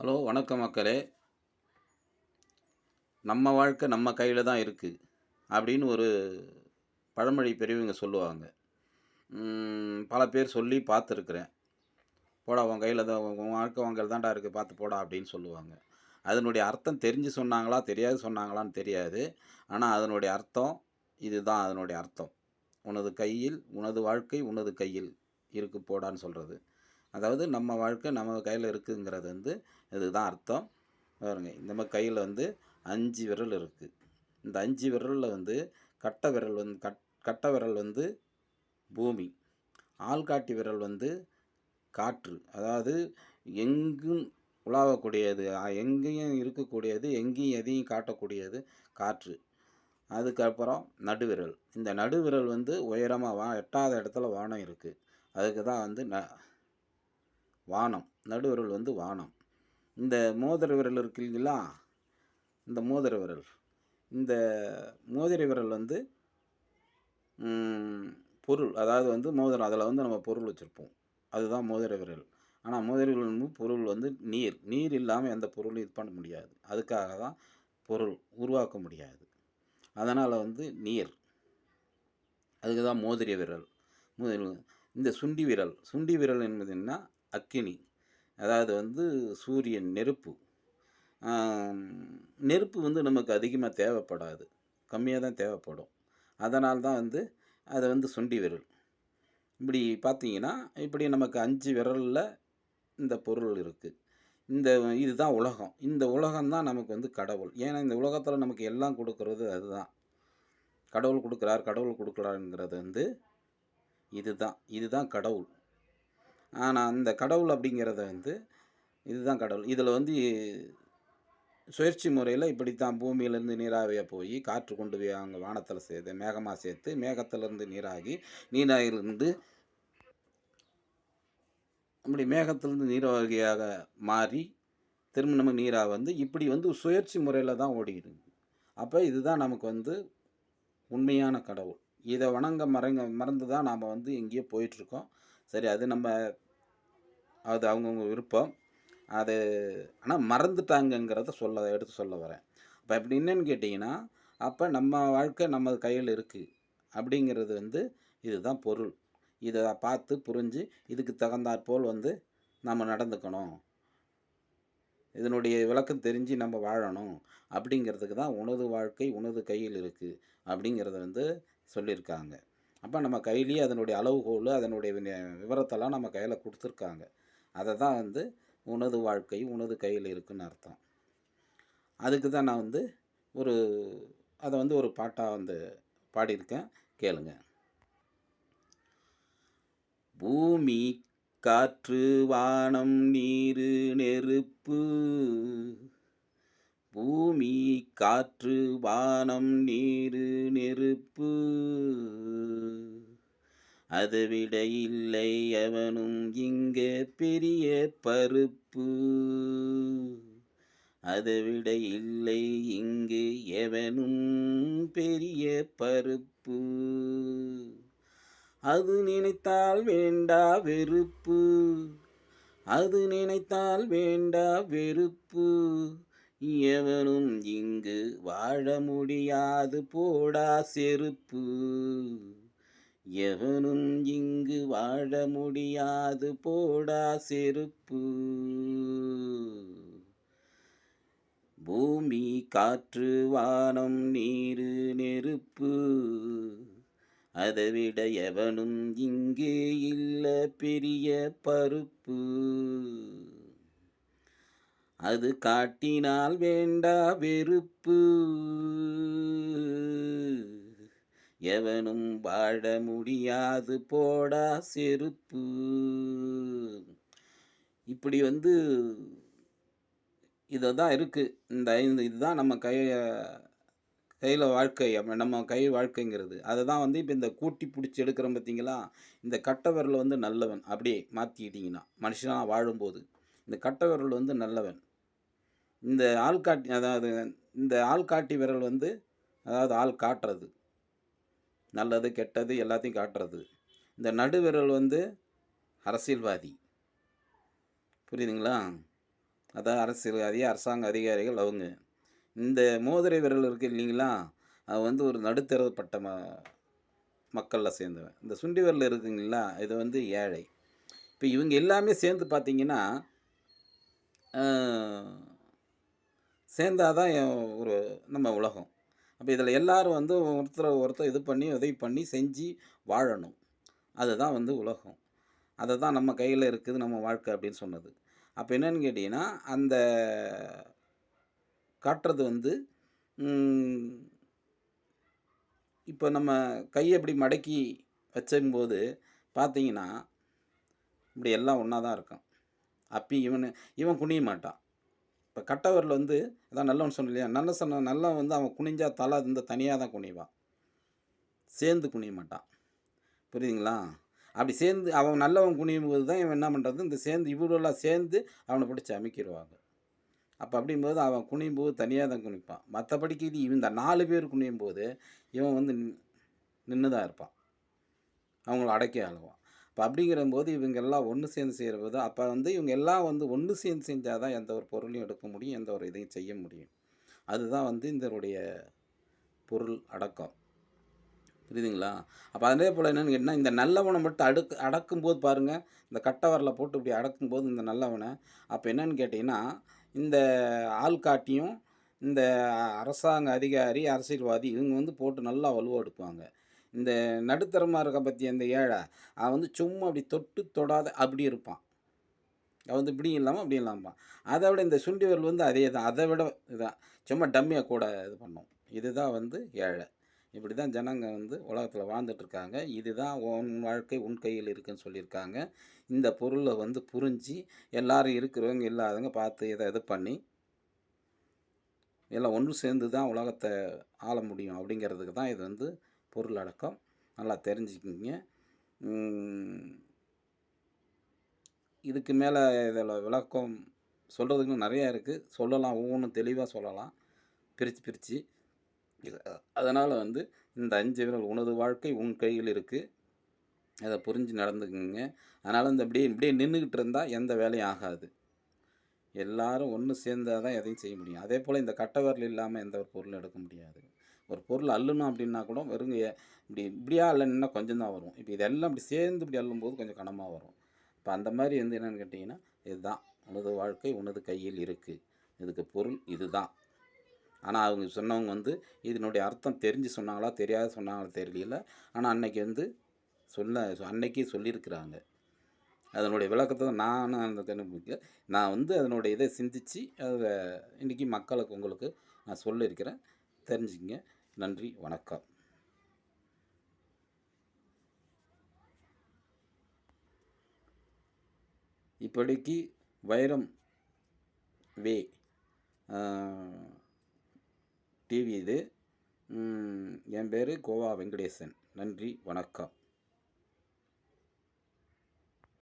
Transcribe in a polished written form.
Hello வணக்கம் மக்களே. நம்ம வாழ்க்கை நம்ம கையில் தான் இருக்குது அப்படின்னு ஒரு பழமொழி பெரியவங்க சொல்லுவாங்க. பல பேர் சொல்லி பார்த்துருக்குறேன். போடா உன் கையில் தான், உன் வாழ்க்கை உன் கையில் தான்டா இருக்குது, பார்த்து போடா அப்படின்னு சொல்லுவாங்க. அதனுடைய அர்த்தம் தெரிஞ்சு சொன்னாங்களா தெரியாது சொன்னாங்களான்னு தெரியாது. ஆனால் அதனுடைய அர்த்தம் இதுதான். அதனுடைய அர்த்தம் உனது கையில், உனது வாழ்க்கை உனது கையில் இருக்கு போடான்னு சொல்கிறது. அதாவது நம்ம வாழ்க்கை நம்ம கையில் இருக்குங்கிறது இதுதான் அர்த்தம். பாருங்க, இந்த மாதிரி கையில் 5 விரல் இருக்குது. இந்த 5 விரலில் கட்டை விரல் கட்டை விரல் பூமி, ஆள்காட்டி விரல் காற்று. அதாவது எங்கும் உலாவக்கூடியது, எங்கேயும் இருக்கக்கூடியது, எங்கேயும் எதையும் காட்டக்கூடியது காற்று. அதுக்கப்புறம் நடுவிரல். இந்த நடுவிரல் உயரமாக எட்டாத இடத்துல வானம் இருக்குது. அதுக்கு தான் வானம். நடுவிரல் வானம். இந்த மோதிர விரல் இருக்கு இல்லைங்களா, இந்த மோதிர விரல், இந்த மோதிர விரல் பொருள். அதாவது மோதிரம், அதில் நம்ம பொருள் வச்சுருப்போம். அதுதான் மோதிர விரல். ஆனால் மோதிர விரல் பொருள் நீர். நீர் இல்லாமல் எந்த பொருளும் இது பண்ண முடியாது. அதுக்காக தான் பொருள் உருவாக்க முடியாது. அதனால் நீர். அதுக்கு தான் மோதிர விரல். இந்த சுண்டி விரல். சுண்டி விரல் என்பது என்ன? அக்கினி. அதாவது சூரியன், நெருப்பு. நெருப்பு நமக்கு அதிகமாக தேவைப்படாது, கம்மியாக தான் தேவைப்படும். அதனால் தான் அதை சுண்டி விரல். இப்படி பார்த்தீங்கன்னா, இப்படி நமக்கு 5 விரலில் இந்த பொருள் இருக்குது. இதுதான் உலகம். இந்த உலகம்தான் நமக்கு கடவுள். ஏன்னா இந்த உலகத்தில் நமக்கு எல்லாம் கொடுக்கறது அதுதான். கடவுள் கொடுக்குறார், கடவுள் கொடுக்குறாருங்கிறது இதுதான் கடவுள். ஆனால் அந்த கடவுள் அப்படிங்கிறத இதுதான் கடவுள். இதில் சுழற்சி முறையில் இப்படித்தான் பூமியிலேருந்து நீராவியாக போய் காற்று கொண்டு போய் அங்கே வானத்தில் சேர்த்து மேகமாக சேர்த்து, மேகத்திலேருந்து நீராகி, நீராகிலிருந்து அப்படி மேகத்திலேருந்து நீராவியாக மாறி திரும்ப நம்ம நீராக இப்படி சுழற்சி முறையில் தான் ஓடிக்கிட்டு. அப்போ இதுதான் நமக்கு உண்மையான கடவுள். இதை மறந்து தான் நாம் எங்கேயோ போயிட்டுருக்கோம். சரி, அது அவங்கவுங்க விருப்பம். அது ஆனால் மறந்துட்டாங்கங்கிறத எடுத்து சொல்ல வரேன். அப்போ அப்படி என்னன்னு கேட்டிங்கன்னா, அப்போ நம்ம வாழ்க்கை நம்ம கையில் இருக்குது அப்படிங்கிறது இதுதான் பொருள். இதை பார்த்து புரிஞ்சு இதுக்கு தகுந்தாற்போல் நம்ம நடந்துக்கணும், இதனுடைய விளக்கம் தெரிஞ்சு நம்ம வாழணும் அப்படிங்கிறதுக்கு தான் உனது வாழ்க்கை உனது கையில் இருக்குது அப்படிங்கிறத சொல்லியிருக்காங்க. அப்போ நம்ம கையிலேயே அதனுடைய அளவுகோல், அதனுடைய விவரத்தெல்லாம் நம்ம கையில் கொடுத்துருக்காங்க. அதை தான் உனது வாழ்க்கை உனது கையில் இருக்குன்னு அர்த்தம். அதுக்கு தான் நான் அதை ஒரு பாட்டாக பாடியிருக்கேன், கேளுங்க. பூமி, காற்று, வானம், நீரு, நெருப்பு. பூமி, காற்று, வானம், நீரு, நெருப்பு. அதை விட இல்லை எவனும் இங்கே பெரிய பருப்பு. அதை விட இல்லை இங்கு எவனும் பெரிய பருப்பு. அது நினைத்தால் வேண்டா வெறுப்பு. அது நினைத்தால் வேண்டா வெறுப்பு. எவனும் இங்கு வாழ முடியாது போடா செருப்பு. எவனும் இங்கு வாழ முடியாது போடா செருப்பு. பூமி, காற்று, வானம், நீரு, நெருப்பு. அதை விட எவனும் இங்கே இல்ல பெரிய பருப்பு. அது காட்டினால் வேண்டா வெறுப்பு. எவனும் வாழ முடியாது போடா செருப்பு. இப்படி இதை தான் இருக்குது. இந்த 5 இதுதான் நம்ம கையில் வாழ்க்கை, நம்ம கை வாழ்க்கைங்கிறது. அதை தான் இப்போ இந்த கூட்டி பிடிச்சி எடுக்கிறோம் பார்த்தீங்களா. இந்த கட்டை விரல் நல்லவன் அப்படியே மாற்றிக்கிட்டிங்கன்னா, மனுஷனாக வாழும்போது இந்த கட்டை விரல் நல்லவன். இந்த ஆள்காட்டி, அதாவது இந்த ஆள்காட்டி விரல் அதாவது ஆள் காட்டுறது, நல்லது கெட்டது எல்லாத்தையும் காட்டுறது. இந்த நடுவிரல் அரசியல்வாதி. புரியுதுங்களா? அதான் அரசியல்வாதி, அரசாங்க அதிகாரிகள் அவங்க. இந்த மோதிரை விரல் இருக்கு இல்லைங்களா? அது வந்து ஒரு நடுத்தரப்பட்ட மக்கள்ல சேர்ந்தவன். இந்த சுண்டி விரல் இருக்குங்களா? இது வந்து ஏழை. இப்ப இவங்க எல்லாமே சேர்ந்து பார்த்தீங்கன்னா, அ சேர்ந்தா தான் ஒரு நம்ம உலகம். அப்ப இதில எல்லாரும் வந்து ஒருத்தர ஒருத்தர் இது பண்ணி, உதவி பண்ணி செஞ்சு வாழணும். அதுதான் வந்து உலகம். அதுதான் நம்ம கையில இருக்குது நம்ம வாழ்க்கை அப்படின்னு சொன்னது. அப்ப என்னன்னு கேட்டீங்கன்னா, அந்த காட்டுறது வந்து ம் இப்ப நம்ம கைய இப்படி மடக்கி வச்சும்போது பார்த்தீங்கன்னா, இப்படி எல்லாம் ஒண்ணா தான் இருக்கும். அப்பி இவன் குனிய மாட்டான். இப்ப கட்ட விரல் வந்து அதான் நல்லவன் சொன்னேன் இல்லையா? நல்லவன் வந்து அவன் குனிஞ்சா தல வந்து தனியா தான் குனிவான். சேர்ந்து குனிய மாட்டான். புரியுதுங்களா? அப்படி சேர்ந்து அவன் நல்லவன் குனியும்போது தான் இவன் என்ன பண்றது, இந்த சேர்ந்து இவரெல்லாம் சேர்ந்து அவன பிடிச்சு அமிக்கிருவாங்க. அப்ப அப்படிங்கும்போது அவன் குனியும்போது தனியா தான் குனிப்பான். மத்தபடிக்கு இந்த 4 பேர் குனியும்போது, இவன் வந்து நின்னு தான் இருப்பான். அவங்கள அடக்கி ஆளுவான். அப்ப அப்படிங்கிறம்போது இவங்க எல்லாம் ஒண்ணு சேர்ந்து செய்றபோது, அப்ப வந்து இவங்க எல்லாம் வந்து ஒண்ணு சேர்ந்து செஞ்சா தான் எந்த ஒரு பொருளையும் எடுக்க முடியும். எந்த ஒரு இதையும் செய்ய முடியும். அதுதான் வந்து இதனுடைய பொருள் அடக்கம். புரியுதுங்களா? அப்ப அதே போல என்னன்னு கேட்டீங்கன்னா, இந்த நல்லவன மட்டும் அடக்கும்போது பாருங்க, இந்த கட்ட விரல போட்டு இப்படி அடக்கும்போது இந்த நல்லவன, அப்ப என்னன்னு கேட்டீங்கன்னா, இந்த ஆள்காட்டியும், இந்த அரசாங்க அதிகாரி, அரசியல்வாதி இவங்க வந்து போட்டு நல்லா வலுவழுப்பாங்க. இந்த நடுத்தரமா இருக்கான் பாத்தியா இந்த ஏழை, அவன் வந்து சும்மா அப்படி தொட்டு தொடாத அப்படி இருப்பான். அவன் வந்து இப்படியும் இல்லாம, அப்படியும் இல்லாம இருப்பான். அத விட இந்த சுண்டி விரல் வந்து அதே தான். அத விட இதான். சும்மா டம்மியா கூட இது பண்ணும். இதுதான் வந்து ஏழை. இப்படி தான் ஜனங்க வந்து உலகத்தில வாழ்ந்துட்டுருக்காங்க. இதுதான் உன் வாழ்க்கை உன் கையில் இருக்குன்னு சொல்லியிருக்காங்க. இந்த பொருள வந்து புரிஞ்சு, எல்லாரும் இருக்கிறவங்க, இல்லாதவங்க பார்த்து இத இது பண்ணி, எல்லாம் ஒன்று சேர்ந்து தான் உலகத்த ஆள முடியும் அப்படிங்கிறதுக்கு தான் இது வந்து பொருள் அடக்கம். நல்லா தெரிஞ்சுக்கிங்க. ம் இதுக்கு மேல இதில விளக்கம் சொல்றதுக்கு நெறையா இருக்கு. சொல்லலாம். ஒவ்வொன்னும் தெளிவா சொல்லலாம். பிரிச்சு, பிரிச்சு. அதனால வந்து இந்த 5 விரல் உனது வாழ்க்கை உன் கையில் இருக்கு. அத புரிஞ்சு நடந்துக்கங்க. அதனால இந்த இப்படியே இப்படியே நின்னுகிட்டு இருந்தா எந்த வேலையும் ஆகாது. எல்லாரும் ஒண்ணு சேர்ந்தா தான் எதையும் செய்ய முடியும். அதேபோல இந்த கட்டை விரல் இல்லாம எந்த ஒரு பொருளும் எடுக்க முடியாது. ஒரு பொருள் அள்ளணும் அப்படின்னா கூட வெறும் இப்படி இப்படியா அள்ளணும்னா கொஞ்சம் தான் வரும். இப்ப இதெல்லாம் இப்படி சேர்ந்து இப்படி அள்ளும்போது கொஞ்சம் கனமா வரும். இப்ப அந்த மாரி வந்து என்னன்னு கேட்டீங்கன்னா, இதுதான் உனது வாழ்க்கை உனது கையில் இருக்கு. இதுக்கு பொருள் இதுதான். ஆனா அவங்க சொன்னவங்க வந்து இதனுடைய அர்த்தம் தெரிஞ்சு சொன்னாங்களா, தெரியாத சொன்னாங்களா தெரியல. ஆனா அன்னைக்கு வந்து அன்னைக்கே சொல்லியிருக்கிறாங்க. அதனுடைய விளக்கத்த நானும் அந்த நான் வந்து அதனுடைய இத சிந்திச்சு, இன்னைக்கு மக்களுக்கு உங்களுக்கு நான் சொல்லியிருக்கிறேன். தெரிஞ்சுக்கங்க. நன்றி, வணக்கம். இப்படிக்கு வைரம் வே அ டிவி இது. என் பேரு கோவா வெங்கடேசன். நன்றி, வணக்கம்.